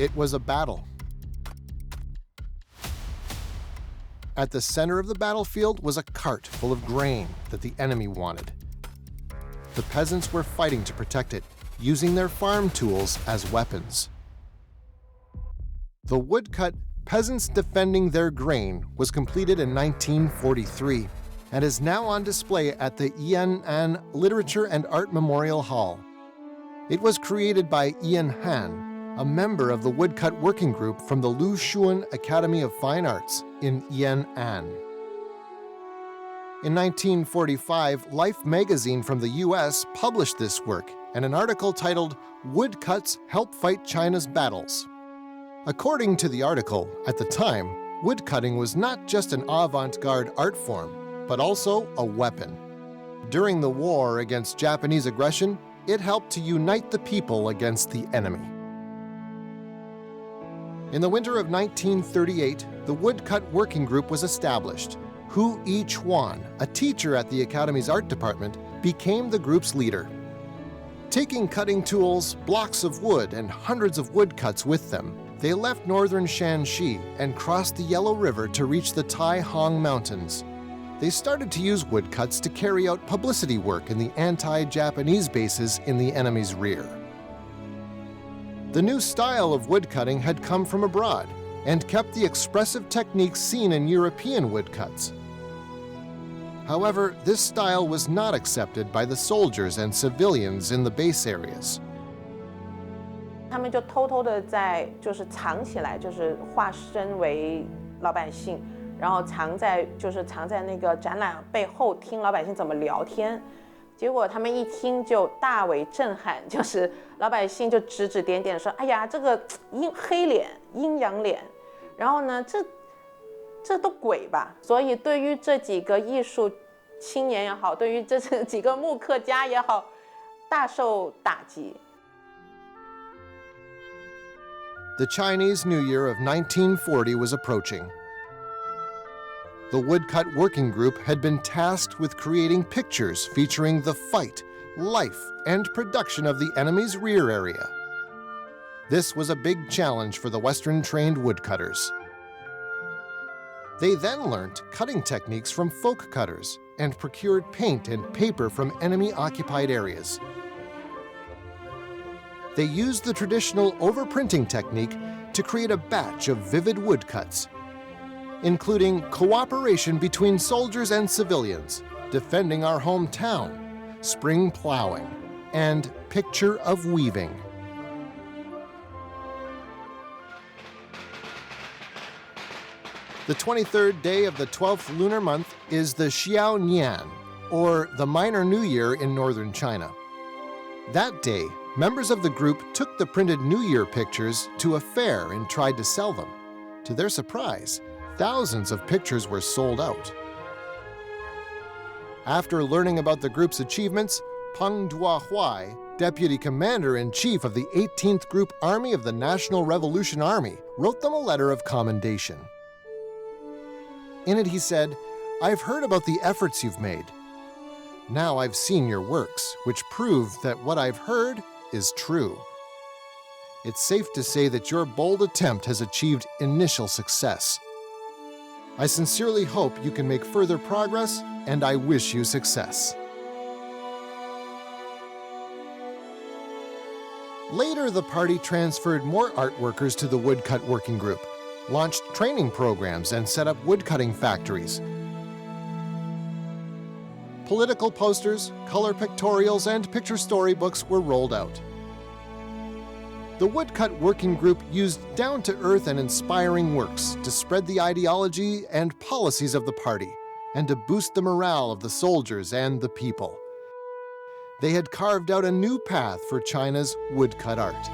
It was a battle. At the center of the battlefield was a cart full of grain that the enemy wanted. The peasants were fighting to protect it, using their farm tools as weapons. The woodcut Peasants Defending Their Grain was completed in 1943 and is now on display at the Yan'an Literature and Art Memorial Hall. It was created by Ian Han, a member of the woodcut working group from the Lu Xun Academy of Fine Arts in Yan'an. In 1945, Life magazine from the US published this work and an article titled "Woodcuts Help Fight China's Battles." According to the article, at the time, woodcutting was not just an avant-garde art form, but also a weapon. During the war against Japanese aggression, it helped to unite the people against the enemy. In the winter of 1938, the Woodcut Working Group was established. Hu Yi-chuan, a teacher at the Academy's art department, became the group's leader. Taking cutting tools, blocks of wood, and hundreds of woodcuts with them, they left northern Shanxi and crossed the Yellow River to reach the Tai-Hong Mountains. They started to use woodcuts to carry out publicity work in the anti-Japanese bases in the enemy's rear. The new style of woodcutting had come from abroad and kept the expressive techniques seen in European woodcuts. However, this style was not accepted by the soldiers and civilians in the base areas. 他们就偷偷的就是藏起来，就是化身为老百姓，然后藏在那个展览背后听老百姓怎么聊天。结果他们一听就大为震撼，就是老百姓就指指点点说：“哎呀，这个黑脸、阴阳脸，然后呢，这都鬼吧？”所以对于这几个艺术青年也好，对于这几个木刻家也好，大受打击。 The Chinese New Year of 1940 was approaching. The Woodcut Working Group had been tasked with creating pictures featuring the fight, life, and production of the enemy's rear area. This was a big challenge for the Western-trained woodcutters. They then learnt cutting techniques from folk cutters and procured paint and paper from enemy-occupied areas. They used the traditional overprinting technique to create a batch of vivid woodcuts, including cooperation between soldiers and civilians, defending our hometown, spring plowing, and picture of weaving. The 23rd day of the 12th lunar month is the Xiao Nian, or the Minor New Year in northern China. That day, members of the group took the printed New Year pictures to a fair and tried to sell them. To their surprise, thousands of pictures were sold out. After learning about the group's achievements, Peng Duohuai, Deputy Commander-in-Chief of the 18th Group Army of the National Revolution Army, wrote them a letter of commendation. In it he said, "I've heard about the efforts you've made. Now I've seen your works, which prove that what I've heard is true. It's safe to say that your bold attempt has achieved initial success. I sincerely hope you can make further progress, and I wish you success." Later, the party transferred more art workers to the Woodcut Working Group, launched training programs, and set up woodcutting factories. Political posters, color pictorials, and picture storybooks were rolled out. The Woodcut Working Group used down-to-earth and inspiring works to spread the ideology and policies of the party, and to boost the morale of the soldiers and the people. They had carved out a new path for China's woodcut art.